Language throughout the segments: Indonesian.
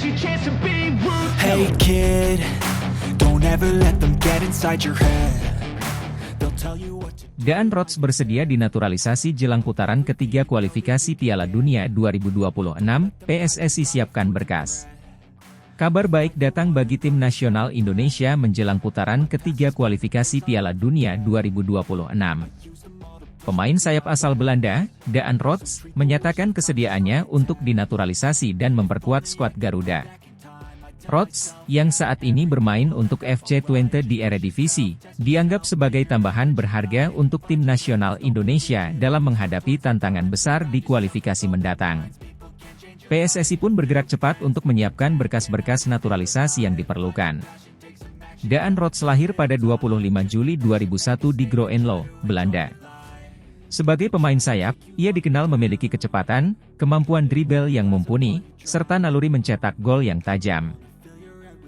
Hey kid, don't ever let them get inside your head. They'll tell you what to do. Daan Rhodes bersedia dinaturalisasi jelang putaran ketiga kualifikasi Piala Dunia 2026, PSSI siapkan berkas. Kabar baik datang bagi tim nasional Indonesia menjelang putaran ketiga kualifikasi Piala Dunia 2026. Pemain sayap asal Belanda, Daan Rhodes, menyatakan kesediaannya untuk dinaturalisasi dan memperkuat skuad Garuda. Rhodes, yang saat ini bermain untuk FC Twente di Eredivisie, dianggap sebagai tambahan berharga untuk tim nasional Indonesia dalam menghadapi tantangan besar di kualifikasi mendatang. PSSI pun bergerak cepat untuk menyiapkan berkas-berkas naturalisasi yang diperlukan. Daan Rhodes lahir pada 25 Juli 2001 di Groenlo, Belanda. Sebagai pemain sayap, ia dikenal memiliki kecepatan, kemampuan dribble yang mumpuni, serta naluri mencetak gol yang tajam.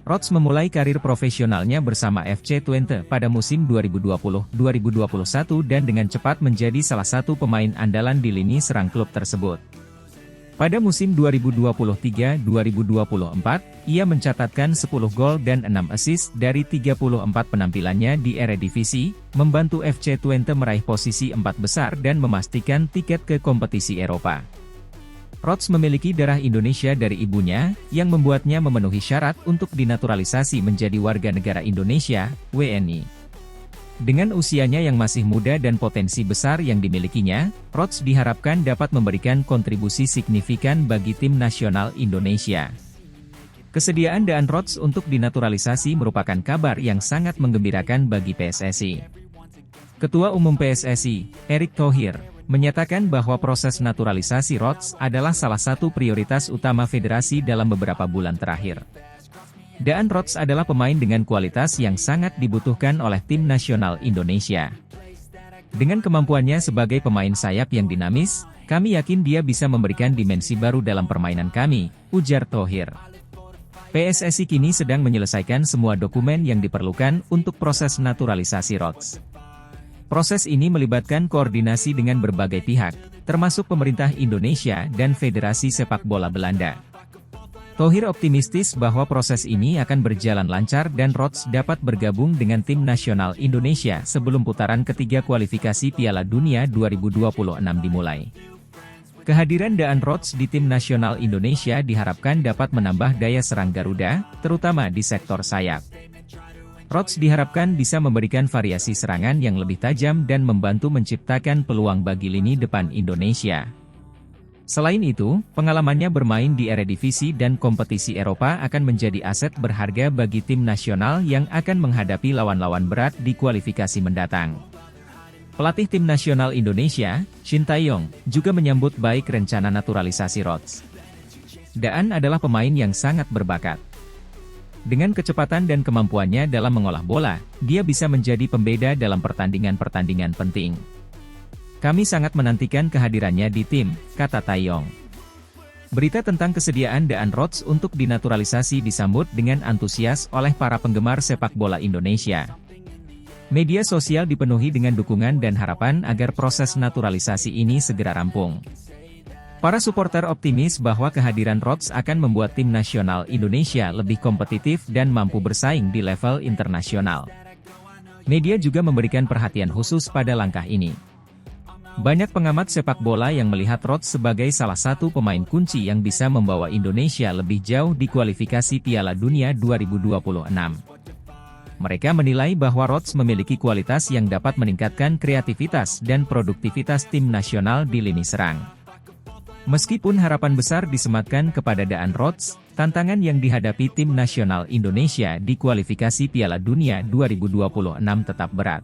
Rhodes memulai karir profesionalnya bersama FC Twente pada musim 2020-2021 dan dengan cepat menjadi salah satu pemain andalan di lini serang klub tersebut. Pada musim 2023-2024, ia mencatatkan 10 gol dan 6 assist dari 34 penampilannya di Eredivisie, membantu FC Twente meraih posisi 4 besar dan memastikan tiket ke kompetisi Eropa. Rhodes memiliki darah Indonesia dari ibunya, yang membuatnya memenuhi syarat untuk dinaturalisasi menjadi warga negara Indonesia, WNI. Dengan usianya yang masih muda dan potensi besar yang dimilikinya, Rhodes diharapkan dapat memberikan kontribusi signifikan bagi tim nasional Indonesia. Kesediaan Daan Rhodes untuk dinaturalisasi merupakan kabar yang sangat menggembirakan bagi PSSI. Ketua Umum PSSI, Erick Thohir, menyatakan bahwa proses naturalisasi Rhodes adalah salah satu prioritas utama federasi dalam beberapa bulan terakhir. Daan Rhodes adalah pemain dengan kualitas yang sangat dibutuhkan oleh tim nasional Indonesia. Dengan kemampuannya sebagai pemain sayap yang dinamis, kami yakin dia bisa memberikan dimensi baru dalam permainan kami, ujar Thohir. PSSI kini sedang menyelesaikan semua dokumen yang diperlukan untuk proses naturalisasi Rhodes. Proses ini melibatkan koordinasi dengan berbagai pihak, termasuk pemerintah Indonesia dan Federasi Sepak Bola Belanda. Thohir optimistis bahwa proses ini akan berjalan lancar dan Rhodes dapat bergabung dengan tim nasional Indonesia sebelum putaran ketiga kualifikasi Piala Dunia 2026 dimulai. Kehadiran Daan Rhodes di tim nasional Indonesia diharapkan dapat menambah daya serang Garuda, terutama di sektor sayap. Rhodes diharapkan bisa memberikan variasi serangan yang lebih tajam dan membantu menciptakan peluang bagi lini depan Indonesia. Selain itu, pengalamannya bermain di Eredivisie dan kompetisi Eropa akan menjadi aset berharga bagi tim nasional yang akan menghadapi lawan-lawan berat di kualifikasi mendatang. Pelatih tim nasional Indonesia, Shin Tae-yong, juga menyambut baik rencana naturalisasi Rhodes. Daan adalah pemain yang sangat berbakat. Dengan kecepatan dan kemampuannya dalam mengolah bola, dia bisa menjadi pembeda dalam pertandingan-pertandingan penting. Kami sangat menantikan kehadirannya di tim, kata Tae-yong. Berita tentang kesediaan Daan Rhodes untuk dinaturalisasi disambut dengan antusias oleh para penggemar sepak bola Indonesia. Media sosial dipenuhi dengan dukungan dan harapan agar proses naturalisasi ini segera rampung. Para supporter optimis bahwa kehadiran Rhodes akan membuat tim nasional Indonesia lebih kompetitif dan mampu bersaing di level internasional. Media juga memberikan perhatian khusus pada langkah ini. Banyak pengamat sepak bola yang melihat Rhodes sebagai salah satu pemain kunci yang bisa membawa Indonesia lebih jauh di kualifikasi Piala Dunia 2026. Mereka menilai bahwa Rhodes memiliki kualitas yang dapat meningkatkan kreativitas dan produktivitas tim nasional di lini serang. Meskipun harapan besar disematkan kepada Daan Rhodes, tantangan yang dihadapi tim nasional Indonesia di kualifikasi Piala Dunia 2026 tetap berat.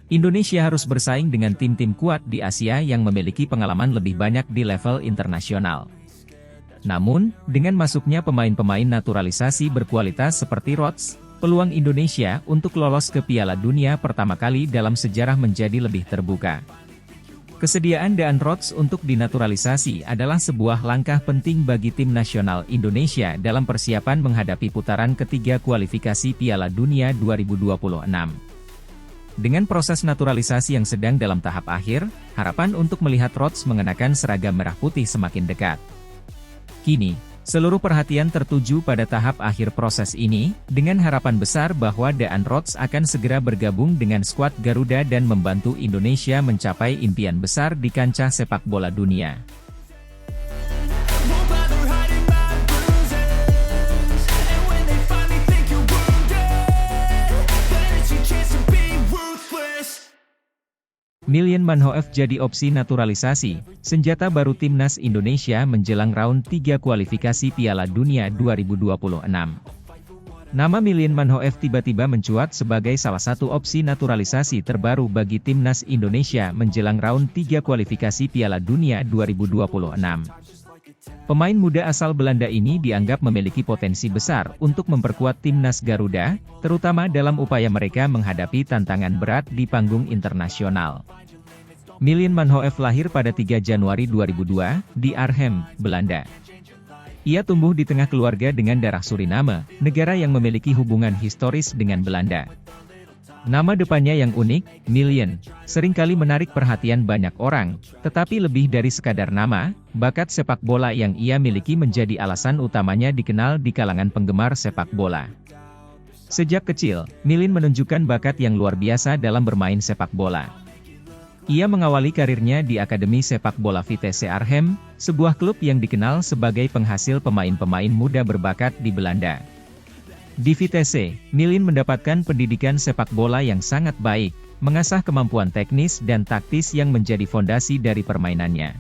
Indonesia harus bersaing dengan tim-tim kuat di Asia yang memiliki pengalaman lebih banyak di level internasional. Namun, dengan masuknya pemain-pemain naturalisasi berkualitas seperti Rhodes, peluang Indonesia untuk lolos ke Piala Dunia pertama kali dalam sejarah menjadi lebih terbuka. Kesediaan Daan Rhodes untuk dinaturalisasi adalah sebuah langkah penting bagi tim nasional Indonesia dalam persiapan menghadapi putaran ketiga kualifikasi Piala Dunia 2026. Dengan proses naturalisasi yang sedang dalam tahap akhir, harapan untuk melihat Rhodes mengenakan seragam merah putih semakin dekat. Kini, Seluruh perhatian tertuju pada tahap akhir proses ini, dengan harapan besar bahwa Daan Rots akan segera bergabung dengan skuad Garuda dan membantu Indonesia mencapai impian besar di kancah sepak bola dunia. Won't bother hiding my bruises, and when they finally think you're wounded, then it's your chance to be ruthless. Milian Manhoef jadi opsi naturalisasi, senjata baru timnas Indonesia menjelang round 3 kualifikasi Piala Dunia 2026. Nama Milian Manhoef tiba-tiba mencuat sebagai salah satu opsi naturalisasi terbaru bagi timnas Indonesia menjelang round 3 kualifikasi Piala Dunia 2026. Pemain muda asal Belanda ini dianggap memiliki potensi besar untuk memperkuat timnas Garuda, terutama dalam upaya mereka menghadapi tantangan berat di panggung internasional. Milian Manhoef lahir pada 3 Januari 2002, di Arnhem, Belanda. Ia tumbuh di tengah keluarga dengan darah Suriname, negara yang memiliki hubungan historis dengan Belanda. Nama depannya yang unik, Milian, seringkali menarik perhatian banyak orang, tetapi lebih dari sekadar nama, bakat sepak bola yang ia miliki menjadi alasan utamanya dikenal di kalangan penggemar sepak bola. Sejak kecil, Milian menunjukkan bakat yang luar biasa dalam bermain sepak bola. Ia mengawali karirnya di Akademi Sepak Bola Vitesse Arnhem, sebuah klub yang dikenal sebagai penghasil pemain-pemain muda berbakat di Belanda. Di Vitesse, Milian mendapatkan pendidikan sepak bola yang sangat baik, mengasah kemampuan teknis dan taktis yang menjadi fondasi dari permainannya.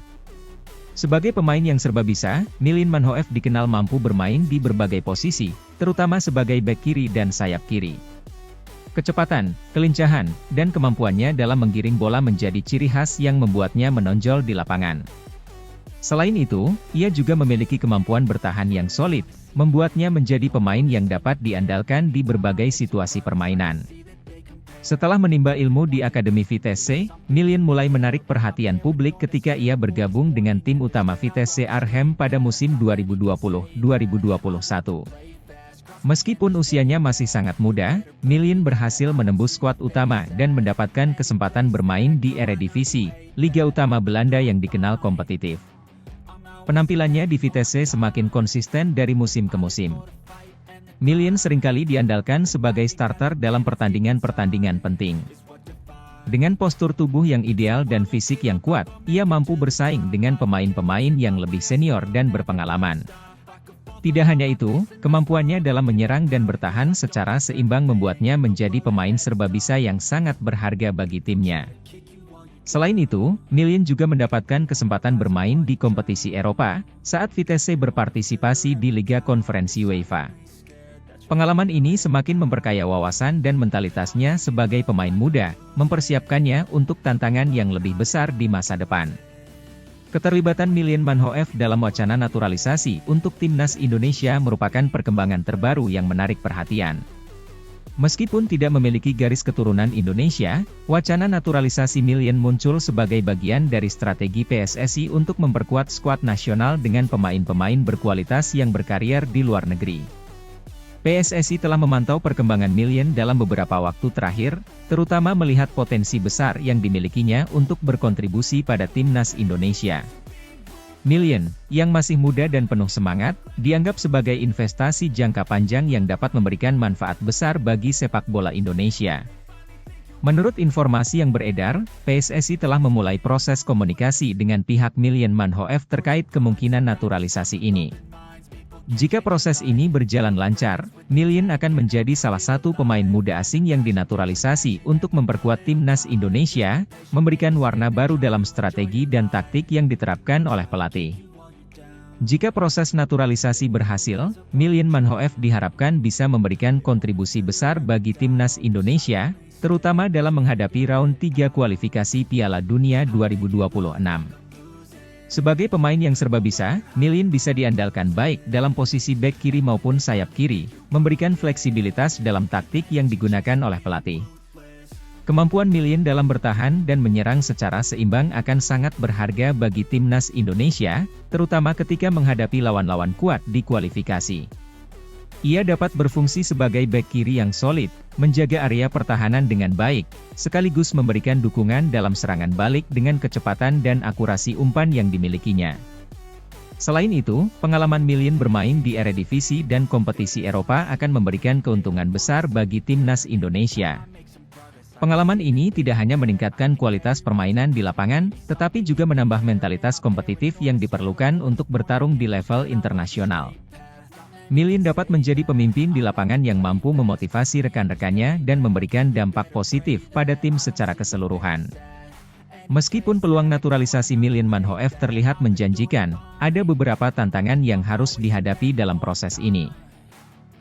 Sebagai pemain yang serba bisa, Milian Manhoef dikenal mampu bermain di berbagai posisi, terutama sebagai bek kiri dan sayap kiri. Kecepatan, kelincahan, dan kemampuannya dalam menggiring bola menjadi ciri khas yang membuatnya menonjol di lapangan. Selain itu, ia juga memiliki kemampuan bertahan yang solid, membuatnya menjadi pemain yang dapat diandalkan di berbagai situasi permainan. Setelah menimba ilmu di Akademi Vitesse, Milian mulai menarik perhatian publik ketika ia bergabung dengan tim utama Vitesse Arnhem pada musim 2020-2021. Meskipun usianya masih sangat muda, Milian berhasil menembus skuad utama dan mendapatkan kesempatan bermain di Eredivisie, Liga Utama Belanda yang dikenal kompetitif. Penampilannya di Vitesse semakin konsisten dari musim ke musim. Milian seringkali diandalkan sebagai starter dalam pertandingan-pertandingan penting. Dengan postur tubuh yang ideal dan fisik yang kuat, ia mampu bersaing dengan pemain-pemain yang lebih senior dan berpengalaman. Tidak hanya itu, kemampuannya dalam menyerang dan bertahan secara seimbang membuatnya menjadi pemain serba bisa yang sangat berharga bagi timnya. Selain itu, Milian juga mendapatkan kesempatan bermain di kompetisi Eropa, saat Vitesse berpartisipasi di Liga Konferensi UEFA. Pengalaman ini semakin memperkaya wawasan dan mentalitasnya sebagai pemain muda, mempersiapkannya untuk tantangan yang lebih besar di masa depan. Keterlibatan Milian Manhoef dalam wacana naturalisasi untuk timnas Indonesia merupakan perkembangan terbaru yang menarik perhatian. Meskipun tidak memiliki garis keturunan Indonesia, wacana naturalisasi Milian muncul sebagai bagian dari strategi PSSI untuk memperkuat skuad nasional dengan pemain-pemain berkualitas yang berkarier di luar negeri. PSSI telah memantau perkembangan Milian dalam beberapa waktu terakhir, terutama melihat potensi besar yang dimilikinya untuk berkontribusi pada timnas Indonesia. Milian, yang masih muda dan penuh semangat, dianggap sebagai investasi jangka panjang yang dapat memberikan manfaat besar bagi sepak bola Indonesia. Menurut informasi yang beredar, PSSI telah memulai proses komunikasi dengan pihak Milian Manhoef terkait kemungkinan naturalisasi ini. Jika proses ini berjalan lancar, Milian akan menjadi salah satu pemain muda asing yang dinaturalisasi untuk memperkuat timnas Indonesia, memberikan warna baru dalam strategi dan taktik yang diterapkan oleh pelatih. Jika proses naturalisasi berhasil, Milian Manhoef diharapkan bisa memberikan kontribusi besar bagi timnas Indonesia, terutama dalam menghadapi round 3 kualifikasi Piala Dunia 2026. Sebagai pemain yang serba bisa, Milian bisa diandalkan baik dalam posisi bek kiri maupun sayap kiri, memberikan fleksibilitas dalam taktik yang digunakan oleh pelatih. Kemampuan Milian dalam bertahan dan menyerang secara seimbang akan sangat berharga bagi timnas Indonesia, terutama ketika menghadapi lawan-lawan kuat di kualifikasi. Ia dapat berfungsi sebagai bek kiri yang solid, menjaga area pertahanan dengan baik, sekaligus memberikan dukungan dalam serangan balik dengan kecepatan dan akurasi umpan yang dimilikinya. Selain itu, pengalaman Milian bermain di Eredivisie dan kompetisi Eropa akan memberikan keuntungan besar bagi timnas Indonesia. Pengalaman ini tidak hanya meningkatkan kualitas permainan di lapangan, tetapi juga menambah mentalitas kompetitif yang diperlukan untuk bertarung di level internasional. Milian dapat menjadi pemimpin di lapangan yang mampu memotivasi rekan-rekannya dan memberikan dampak positif pada tim secara keseluruhan. Meskipun peluang naturalisasi Milian Manhoef terlihat menjanjikan, ada beberapa tantangan yang harus dihadapi dalam proses ini.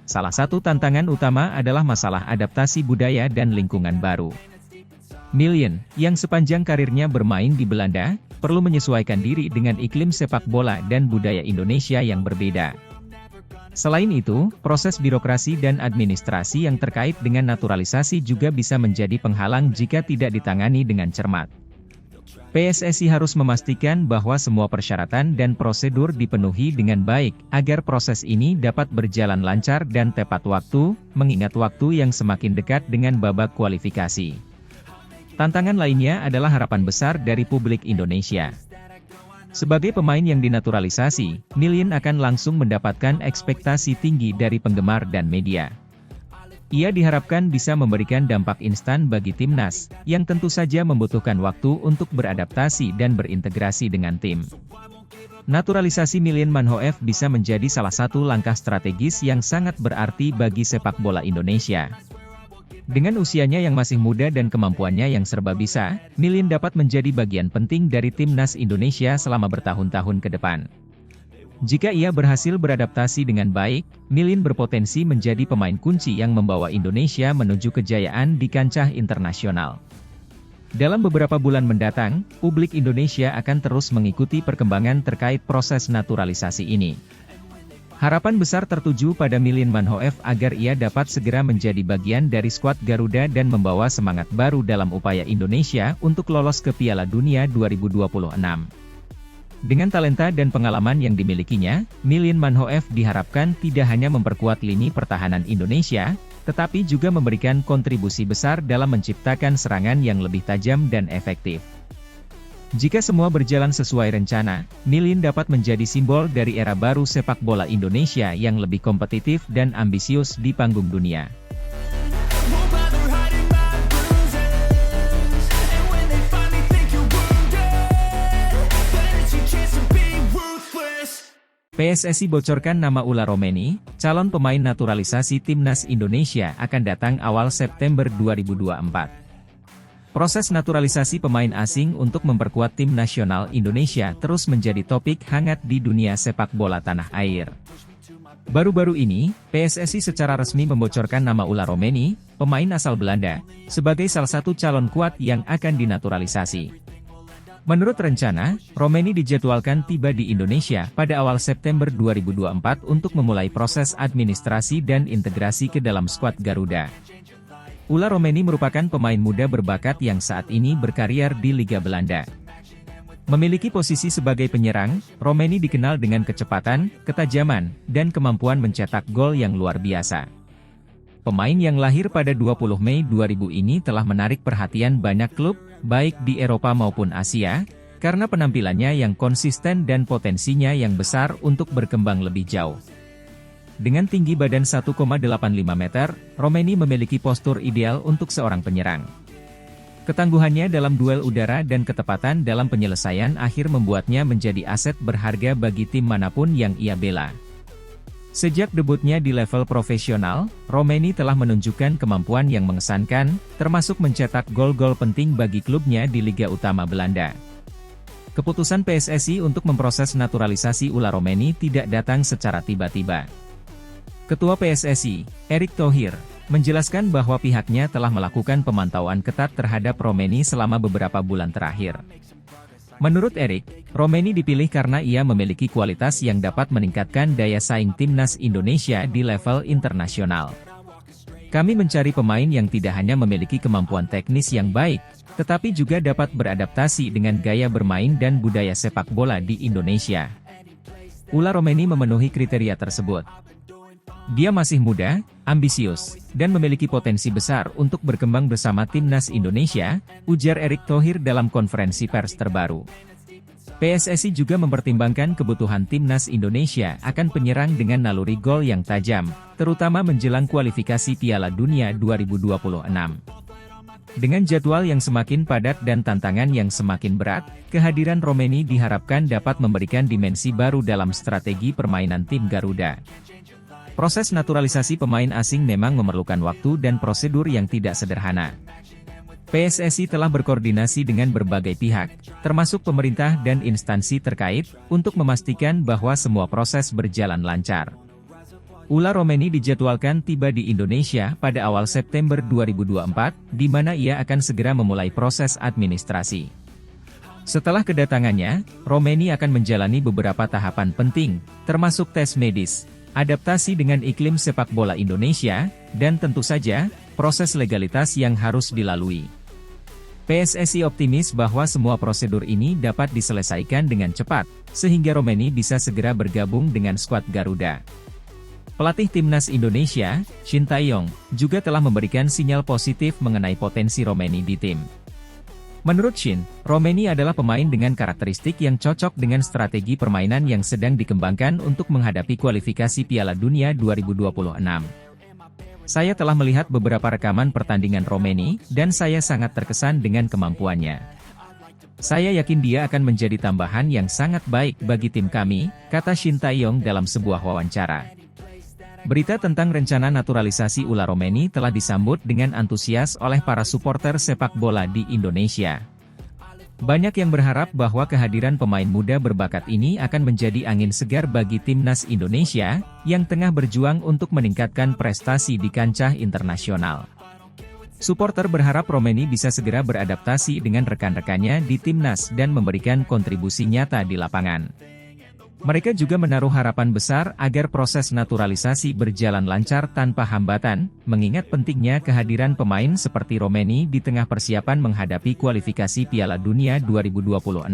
Salah satu tantangan utama adalah masalah adaptasi budaya dan lingkungan baru. Milian, yang sepanjang karirnya bermain di Belanda, perlu menyesuaikan diri dengan iklim sepak bola dan budaya Indonesia yang berbeda. Selain itu, proses birokrasi dan administrasi yang terkait dengan naturalisasi juga bisa menjadi penghalang jika tidak ditangani dengan cermat. PSSI harus memastikan bahwa semua persyaratan dan prosedur dipenuhi dengan baik, agar proses ini dapat berjalan lancar dan tepat waktu, mengingat waktu yang semakin dekat dengan babak kualifikasi. Tantangan lainnya adalah harapan besar dari publik Indonesia. Sebagai pemain yang dinaturalisasi, Milian akan langsung mendapatkan ekspektasi tinggi dari penggemar dan media. Ia diharapkan bisa memberikan dampak instan bagi timnas, yang tentu saja membutuhkan waktu untuk beradaptasi dan berintegrasi dengan tim. Naturalisasi Milian Manhoef bisa menjadi salah satu langkah strategis yang sangat berarti bagi sepak bola Indonesia. Dengan usianya yang masih muda dan kemampuannya yang serba bisa, Milian dapat menjadi bagian penting dari timnas Indonesia selama bertahun-tahun ke depan. Jika ia berhasil beradaptasi dengan baik, Milian berpotensi menjadi pemain kunci yang membawa Indonesia menuju kejayaan di kancah internasional. Dalam beberapa bulan mendatang, publik Indonesia akan terus mengikuti perkembangan terkait proses naturalisasi ini. Harapan besar tertuju pada Milian Manhoef agar ia dapat segera menjadi bagian dari skuad Garuda dan membawa semangat baru dalam upaya Indonesia untuk lolos ke Piala Dunia 2026. Dengan talenta dan pengalaman yang dimilikinya, Milian Manhoef diharapkan tidak hanya memperkuat lini pertahanan Indonesia, tetapi juga memberikan kontribusi besar dalam menciptakan serangan yang lebih tajam dan efektif. Jika semua berjalan sesuai rencana, Milian dapat menjadi simbol dari era baru sepak bola Indonesia yang lebih kompetitif dan ambisius di panggung dunia. Won't bother hiding my bruises. And when they finally think you're wounded, then it's your chance to be ruthless. PSSI bocorkan nama Ula Romeni, calon pemain naturalisasi timnas Indonesia akan datang awal September 2024. Proses naturalisasi pemain asing untuk memperkuat tim nasional Indonesia terus menjadi topik hangat di dunia sepak bola tanah air. Baru-baru ini, PSSI secara resmi membocorkan nama Ula Romeni, pemain asal Belanda, sebagai salah satu calon kuat yang akan dinaturalisasi. Menurut rencana, Romeni dijadwalkan tiba di Indonesia pada awal September 2024 untuk memulai proses administrasi dan integrasi ke dalam skuad Garuda. Ula Romeni merupakan pemain muda berbakat yang saat ini berkarier di Liga Belanda. Memiliki posisi sebagai penyerang, Romeni dikenal dengan kecepatan, ketajaman, dan kemampuan mencetak gol yang luar biasa. Pemain yang lahir pada 20 Mei 2000 ini telah menarik perhatian banyak klub, baik di Eropa maupun Asia, karena penampilannya yang konsisten dan potensinya yang besar untuk berkembang lebih jauh. Dengan tinggi badan 1,85 meter, Romeni memiliki postur ideal untuk seorang penyerang. Ketangguhannya dalam duel udara dan ketepatan dalam penyelesaian akhir membuatnya menjadi aset berharga bagi tim manapun yang ia bela. Sejak debutnya di level profesional, Romeni telah menunjukkan kemampuan yang mengesankan, termasuk mencetak gol-gol penting bagi klubnya di Liga Utama Belanda. Keputusan PSSI untuk memproses naturalisasi Ula Romeni tidak datang secara tiba-tiba. Ketua PSSI, Erick Thohir, menjelaskan bahwa pihaknya telah melakukan pemantauan ketat terhadap Romeni selama beberapa bulan terakhir. Menurut Erick, Romeni dipilih karena ia memiliki kualitas yang dapat meningkatkan daya saing timnas Indonesia di level internasional. Kami mencari pemain yang tidak hanya memiliki kemampuan teknis yang baik, tetapi juga dapat beradaptasi dengan gaya bermain dan budaya sepak bola di Indonesia. Ula Romeni memenuhi kriteria tersebut. Dia masih muda, ambisius, dan memiliki potensi besar untuk berkembang bersama timnas Indonesia, ujar Erick Thohir dalam konferensi pers terbaru. PSSI juga mempertimbangkan kebutuhan timnas Indonesia akan penyerang dengan naluri gol yang tajam, terutama menjelang kualifikasi Piala Dunia 2026. Dengan jadwal yang semakin padat dan tantangan yang semakin berat, kehadiran Romeni diharapkan dapat memberikan dimensi baru dalam strategi permainan tim Garuda. Proses naturalisasi pemain asing memang memerlukan waktu dan prosedur yang tidak sederhana. PSSI telah berkoordinasi dengan berbagai pihak, termasuk pemerintah dan instansi terkait, untuk memastikan bahwa semua proses berjalan lancar. Ula Romeni dijadwalkan tiba di Indonesia pada awal September 2024, di mana ia akan segera memulai proses administrasi. Setelah kedatangannya, Romeni akan menjalani beberapa tahapan penting, termasuk tes medis, adaptasi dengan iklim sepak bola Indonesia, dan tentu saja, proses legalitas yang harus dilalui. PSSI optimis bahwa semua prosedur ini dapat diselesaikan dengan cepat, sehingga Romeni bisa segera bergabung dengan skuad Garuda. Pelatih timnas Indonesia, Shin Tae-yong, juga telah memberikan sinyal positif mengenai potensi Romeni di tim. Menurut Shin, Romeni adalah pemain dengan karakteristik yang cocok dengan strategi permainan yang sedang dikembangkan untuk menghadapi kualifikasi Piala Dunia 2026. Saya telah melihat beberapa rekaman pertandingan Romeni, dan saya sangat terkesan dengan kemampuannya. Saya yakin dia akan menjadi tambahan yang sangat baik bagi tim kami, kata Shin Tae-yong dalam sebuah wawancara. Berita tentang rencana naturalisasi Ula Romeni telah disambut dengan antusias oleh para supporter sepak bola di Indonesia. Banyak yang berharap bahwa kehadiran pemain muda berbakat ini akan menjadi angin segar bagi timnas Indonesia, yang tengah berjuang untuk meningkatkan prestasi di kancah internasional. Supporter berharap Romeni bisa segera beradaptasi dengan rekan-rekannya di timnas dan memberikan kontribusi nyata di lapangan. Mereka juga menaruh harapan besar agar proses naturalisasi berjalan lancar tanpa hambatan, mengingat pentingnya kehadiran pemain seperti Romeni di tengah persiapan menghadapi kualifikasi Piala Dunia 2026.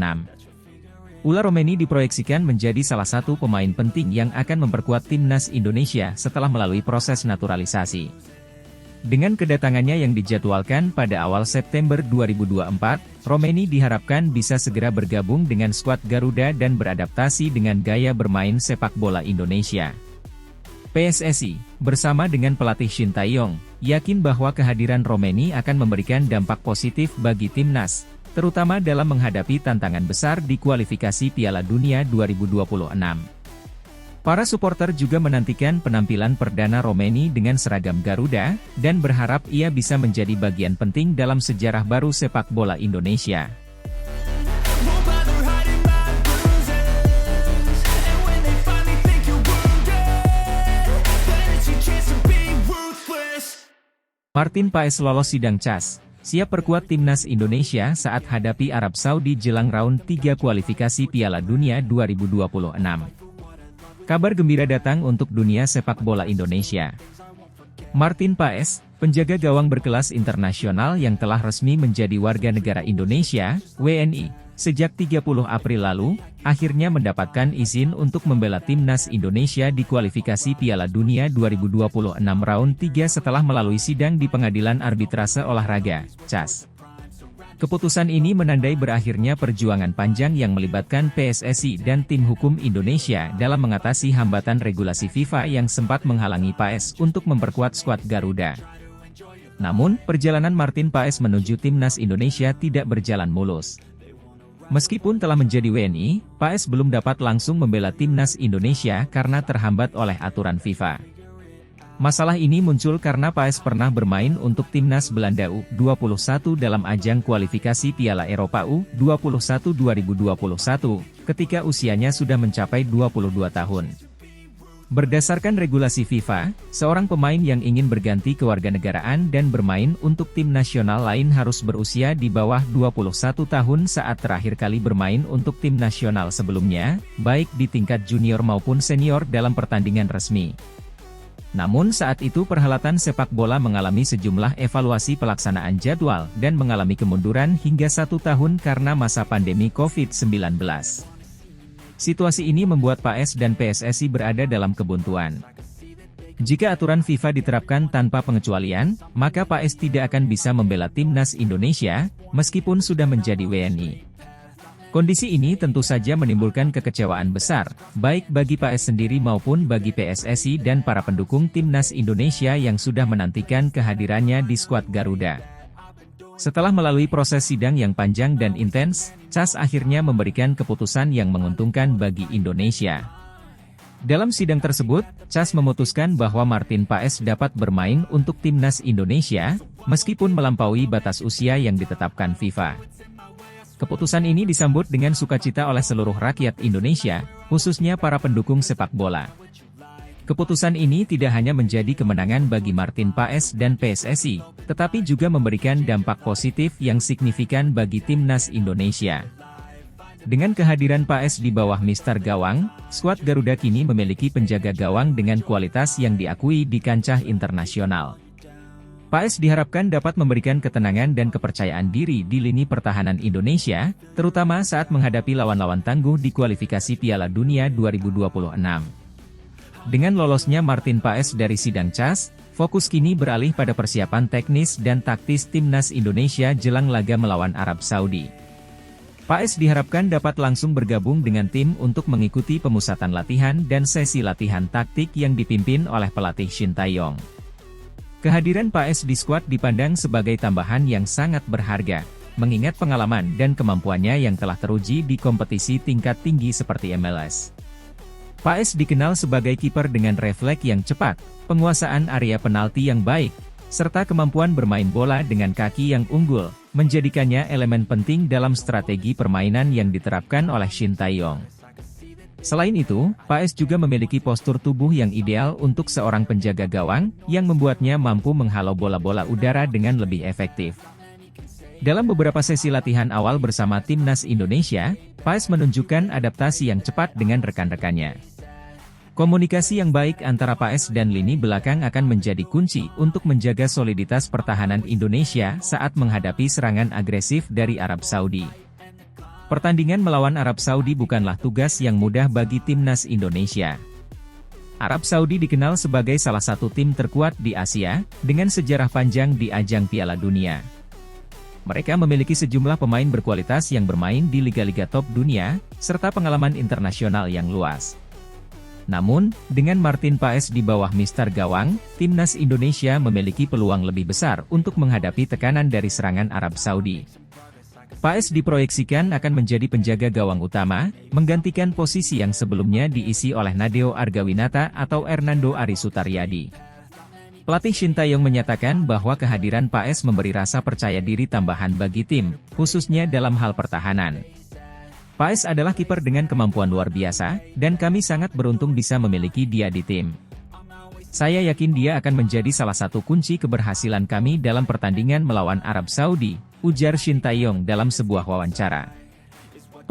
Ula Romeni diproyeksikan menjadi salah satu pemain penting yang akan memperkuat timnas Indonesia setelah melalui proses naturalisasi. Dengan kedatangannya yang dijadwalkan pada awal September 2024, Romeni diharapkan bisa segera bergabung dengan skuad Garuda dan beradaptasi dengan gaya bermain sepak bola Indonesia. PSSI, bersama dengan pelatih Shin Tae-yong, yakin bahwa kehadiran Romeni akan memberikan dampak positif bagi timnas, terutama dalam menghadapi tantangan besar di kualifikasi Piala Dunia 2026. Para supporter juga menantikan penampilan perdana Romeni dengan seragam Garuda, dan berharap ia bisa menjadi bagian penting dalam sejarah baru sepak bola Indonesia. Won't bother hiding my bruises. And when they finally think you're wounded, then it's your chance to be ruthless. Martin Paes lolos sidang CAS, siap perkuat timnas Indonesia saat hadapi Arab Saudi jelang round 3 kualifikasi Piala Dunia 2026. Kabar gembira datang untuk dunia sepak bola Indonesia. Martin Paes, penjaga gawang berkelas internasional yang telah resmi menjadi warga negara Indonesia, WNI, sejak 30 April lalu, akhirnya mendapatkan izin untuk membela timnas Indonesia di kualifikasi Piala Dunia 2026 round 3 setelah melalui sidang di Pengadilan Arbitrase Olahraga, CAS. Keputusan ini menandai berakhirnya perjuangan panjang yang melibatkan PSSI dan tim hukum Indonesia dalam mengatasi hambatan regulasi FIFA yang sempat menghalangi Paes untuk memperkuat skuad Garuda. Namun, perjalanan Martin Paes menuju timnas Indonesia tidak berjalan mulus. Meskipun telah menjadi WNI, Paes belum dapat langsung membela timnas Indonesia karena terhambat oleh aturan FIFA. Masalah ini muncul karena Paes pernah bermain untuk timnas Belanda U21 dalam ajang kualifikasi Piala Eropa U21 2021, ketika usianya sudah mencapai 22 tahun. Berdasarkan regulasi FIFA, seorang pemain yang ingin berganti kewarganegaraan dan bermain untuk tim nasional lain harus berusia di bawah 21 tahun saat terakhir kali bermain untuk tim nasional sebelumnya, baik di tingkat junior maupun senior dalam pertandingan resmi. Namun saat itu perhelatan sepak bola mengalami sejumlah evaluasi pelaksanaan jadwal dan mengalami kemunduran hingga 1 tahun karena masa pandemi COVID-19. Situasi ini membuat Paes dan PSSI berada dalam kebuntuan. Jika aturan FIFA diterapkan tanpa pengecualian, maka Paes tidak akan bisa membela timnas Indonesia, meskipun sudah menjadi WNI. Kondisi ini tentu saja menimbulkan kekecewaan besar, baik bagi PAES sendiri maupun bagi PSSI dan para pendukung timnas Indonesia yang sudah menantikan kehadirannya di skuad Garuda. Setelah melalui proses sidang yang panjang dan intens, CAS akhirnya memberikan keputusan yang menguntungkan bagi Indonesia. Dalam sidang tersebut, CAS memutuskan bahwa Martin Paes dapat bermain untuk timnas Indonesia, meskipun melampaui batas usia yang ditetapkan FIFA. Keputusan ini disambut dengan sukacita oleh seluruh rakyat Indonesia, khususnya para pendukung sepak bola. Keputusan ini tidak hanya menjadi kemenangan bagi Martin Paes dan PSSI, tetapi juga memberikan dampak positif yang signifikan bagi timnas Indonesia. Dengan kehadiran Paes di bawah Mister Gawang, skuad Garuda kini memiliki penjaga gawang dengan kualitas yang diakui di kancah internasional. Paes diharapkan dapat memberikan ketenangan dan kepercayaan diri di lini pertahanan Indonesia, terutama saat menghadapi lawan-lawan tangguh di kualifikasi Piala Dunia 2026. Dengan lolosnya Martin Paes dari sidang CAS, fokus kini beralih pada persiapan teknis dan taktis timnas Indonesia jelang laga melawan Arab Saudi. Paes diharapkan dapat langsung bergabung dengan tim untuk mengikuti pemusatan latihan dan sesi latihan taktik yang dipimpin oleh pelatih Shin Tae-yong. Kehadiran Paes di skuad dipandang sebagai tambahan yang sangat berharga, mengingat pengalaman dan kemampuannya yang telah teruji di kompetisi tingkat tinggi seperti MLS. Paes dikenal sebagai kiper dengan refleks yang cepat, penguasaan area penalti yang baik, serta kemampuan bermain bola dengan kaki yang unggul, menjadikannya elemen penting dalam strategi permainan yang diterapkan oleh Shin Tae-yong. Selain itu, Paes juga memiliki postur tubuh yang ideal untuk seorang penjaga gawang, yang membuatnya mampu menghalau bola-bola udara dengan lebih efektif. Dalam beberapa sesi latihan awal bersama timnas Indonesia, Paes menunjukkan adaptasi yang cepat dengan rekan-rekannya. Komunikasi yang baik antara Paes dan lini belakang akan menjadi kunci untuk menjaga soliditas pertahanan Indonesia saat menghadapi serangan agresif dari Arab Saudi. Pertandingan melawan Arab Saudi bukanlah tugas yang mudah bagi timnas Indonesia. Arab Saudi dikenal sebagai salah satu tim terkuat di Asia, dengan sejarah panjang di ajang Piala Dunia. Mereka memiliki sejumlah pemain berkualitas yang bermain di liga-liga top dunia, serta pengalaman internasional yang luas. Namun, dengan Martin Paes di bawah Mister Gawang, timnas Indonesia memiliki peluang lebih besar untuk menghadapi tekanan dari serangan Arab Saudi. Paes diproyeksikan akan menjadi penjaga gawang utama, menggantikan posisi yang sebelumnya diisi oleh Nadeo Argawinata atau Hernando Ari Sutaryadi. Pelatih Shin Tae-yong menyatakan bahwa kehadiran Paes memberi rasa percaya diri tambahan bagi tim, khususnya dalam hal pertahanan. Paes adalah kiper dengan kemampuan luar biasa, dan kami sangat beruntung bisa memiliki dia di tim. Saya yakin dia akan menjadi salah satu kunci keberhasilan kami dalam pertandingan melawan Arab Saudi, ujar Shin Tae-yong dalam sebuah wawancara.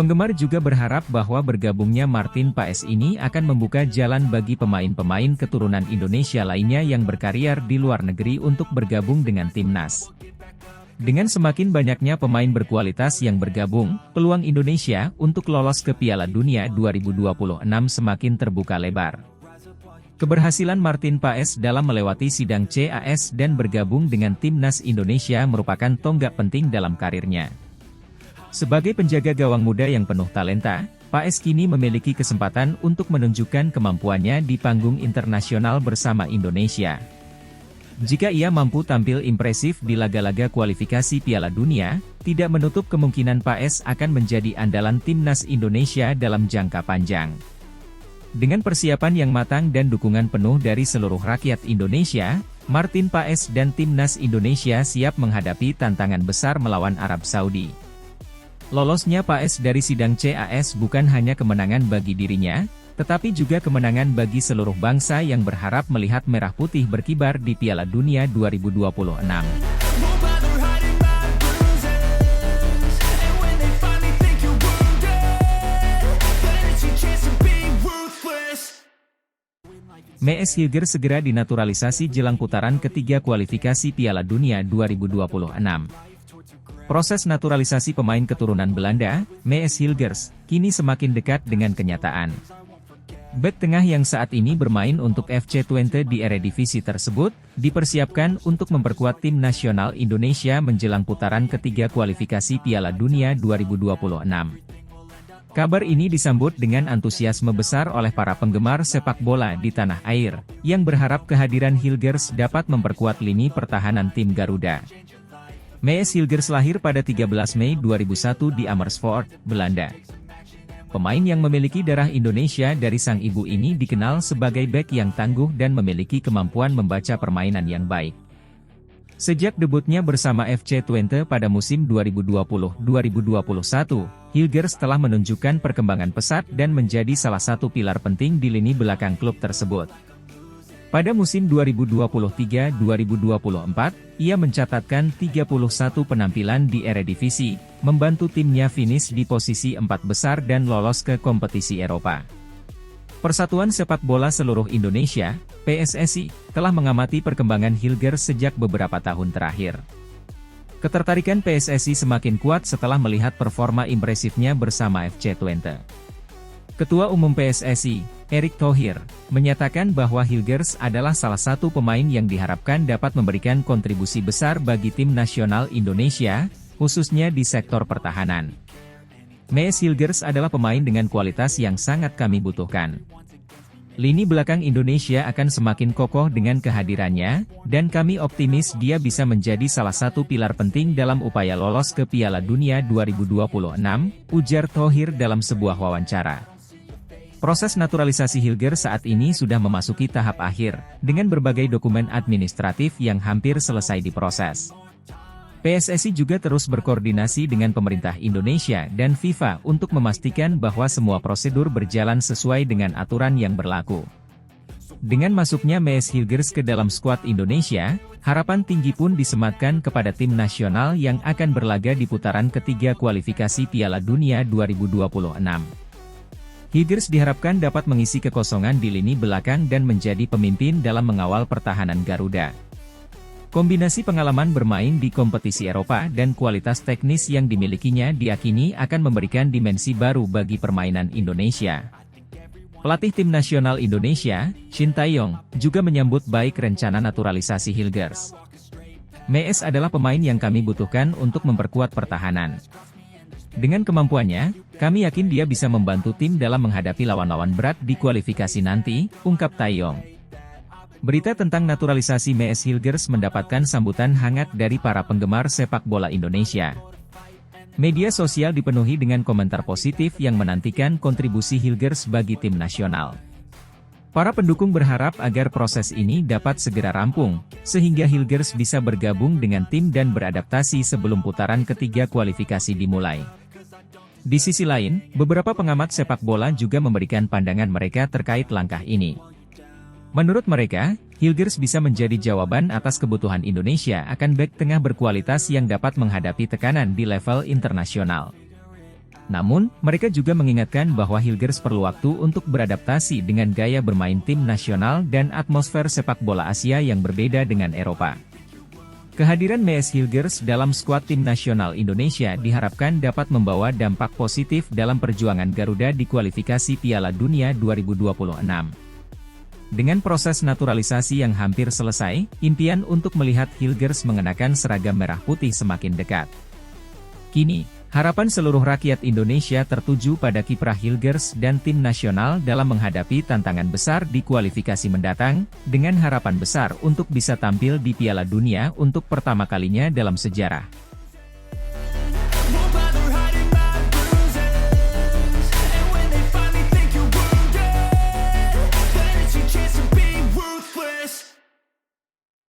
Penggemar juga berharap bahwa bergabungnya Martin Paes ini akan membuka jalan bagi pemain-pemain keturunan Indonesia lainnya yang berkarier di luar negeri untuk bergabung dengan timnas. Dengan semakin banyaknya pemain berkualitas yang bergabung, peluang Indonesia untuk lolos ke Piala Dunia 2026 semakin terbuka lebar. Keberhasilan Martin Paes dalam melewati sidang CAS dan bergabung dengan timnas Indonesia merupakan tonggak penting dalam karirnya. Sebagai penjaga gawang muda yang penuh talenta, Paes kini memiliki kesempatan untuk menunjukkan kemampuannya di panggung internasional bersama Indonesia. Jika ia mampu tampil impresif di laga-laga kualifikasi Piala Dunia, tidak menutup kemungkinan Paes akan menjadi andalan timnas Indonesia dalam jangka panjang. Dengan persiapan yang matang dan dukungan penuh dari seluruh rakyat Indonesia, Martin Paes dan timnas Indonesia siap menghadapi tantangan besar melawan Arab Saudi. Lolosnya Paes dari sidang CAS bukan hanya kemenangan bagi dirinya, tetapi juga kemenangan bagi seluruh bangsa yang berharap melihat Merah Putih berkibar di Piala Dunia 2026. Mees Hilger segera dinaturalisasi jelang putaran ketiga kualifikasi Piala Dunia 2026. Proses naturalisasi pemain keturunan Belanda, Mees Hilgers, kini semakin dekat dengan kenyataan. Bek tengah yang saat ini bermain untuk FC Twente di Eredivisie tersebut, dipersiapkan untuk memperkuat tim nasional Indonesia menjelang putaran ketiga kualifikasi Piala Dunia 2026. Kabar ini disambut dengan antusiasme besar oleh para penggemar sepak bola di tanah air, yang berharap kehadiran Hilgers dapat memperkuat lini pertahanan tim Garuda. Mees Hilgers lahir pada 13 Mei 2001 di Amersfoort, Belanda. Pemain yang memiliki darah Indonesia dari sang ibu ini dikenal sebagai bek yang tangguh dan memiliki kemampuan membaca permainan yang baik. Sejak debutnya bersama FC Twente pada musim 2020-2021, Hilgers telah menunjukkan perkembangan pesat dan menjadi salah satu pilar penting di lini belakang klub tersebut. Pada musim 2023-2024, ia mencatatkan 31 penampilan di Eredivisie, membantu timnya finish di posisi 4 besar dan lolos ke kompetisi Eropa. Persatuan Sepak Bola Seluruh Indonesia, PSSI, telah mengamati perkembangan Hilgers sejak beberapa tahun terakhir. Ketertarikan PSSI semakin kuat setelah melihat performa impresifnya bersama FC Twente. Ketua Umum PSSI, Erick Thohir, menyatakan bahwa Hilgers adalah salah satu pemain yang diharapkan dapat memberikan kontribusi besar bagi tim nasional Indonesia, khususnya di sektor pertahanan. Mees Hilgers adalah pemain dengan kualitas yang sangat kami butuhkan. Lini belakang Indonesia akan semakin kokoh dengan kehadirannya, dan kami optimis dia bisa menjadi salah satu pilar penting dalam upaya lolos ke Piala Dunia 2026, ujar Thohir dalam sebuah wawancara. Proses naturalisasi Hilgers saat ini sudah memasuki tahap akhir, dengan berbagai dokumen administratif yang hampir selesai diproses. PSSI juga terus berkoordinasi dengan pemerintah Indonesia dan FIFA untuk memastikan bahwa semua prosedur berjalan sesuai dengan aturan yang berlaku. Dengan masuknya Mees Hilgers ke dalam skuad Indonesia, harapan tinggi pun disematkan kepada tim nasional yang akan berlaga di putaran ketiga kualifikasi Piala Dunia 2026. Hilgers diharapkan dapat mengisi kekosongan di lini belakang dan menjadi pemimpin dalam mengawal pertahanan Garuda. Kombinasi pengalaman bermain di kompetisi Eropa dan kualitas teknis yang dimilikinya diyakini akan memberikan dimensi baru bagi permainan Indonesia. Pelatih tim nasional Indonesia, Shin Tae-yong, juga menyambut baik rencana naturalisasi Hilgers. Mees adalah pemain yang kami butuhkan untuk memperkuat pertahanan. Dengan kemampuannya, kami yakin dia bisa membantu tim dalam menghadapi lawan-lawan berat di kualifikasi nanti, ungkap Tae-yong. Berita tentang naturalisasi Mees Hilgers mendapatkan sambutan hangat dari para penggemar sepak bola Indonesia. Media sosial dipenuhi dengan komentar positif yang menantikan kontribusi Hilgers bagi tim nasional. Para pendukung berharap agar proses ini dapat segera rampung, sehingga Hilgers bisa bergabung dengan tim dan beradaptasi sebelum putaran ketiga kualifikasi dimulai. Di sisi lain, beberapa pengamat sepak bola juga memberikan pandangan mereka terkait langkah ini. Menurut mereka, Hilgers bisa menjadi jawaban atas kebutuhan Indonesia akan bek tengah berkualitas yang dapat menghadapi tekanan di level internasional. Namun, mereka juga mengingatkan bahwa Hilgers perlu waktu untuk beradaptasi dengan gaya bermain tim nasional dan atmosfer sepak bola Asia yang berbeda dengan Eropa. Kehadiran Mees Hilgers dalam skuad tim nasional Indonesia diharapkan dapat membawa dampak positif dalam perjuangan Garuda di kualifikasi Piala Dunia 2026. Dengan proses naturalisasi yang hampir selesai, impian untuk melihat Hilgers mengenakan seragam merah putih semakin dekat. Kini, harapan seluruh rakyat Indonesia tertuju pada kiprah Hilgers dan tim nasional dalam menghadapi tantangan besar di kualifikasi mendatang, dengan harapan besar untuk bisa tampil di Piala Dunia untuk pertama kalinya dalam sejarah.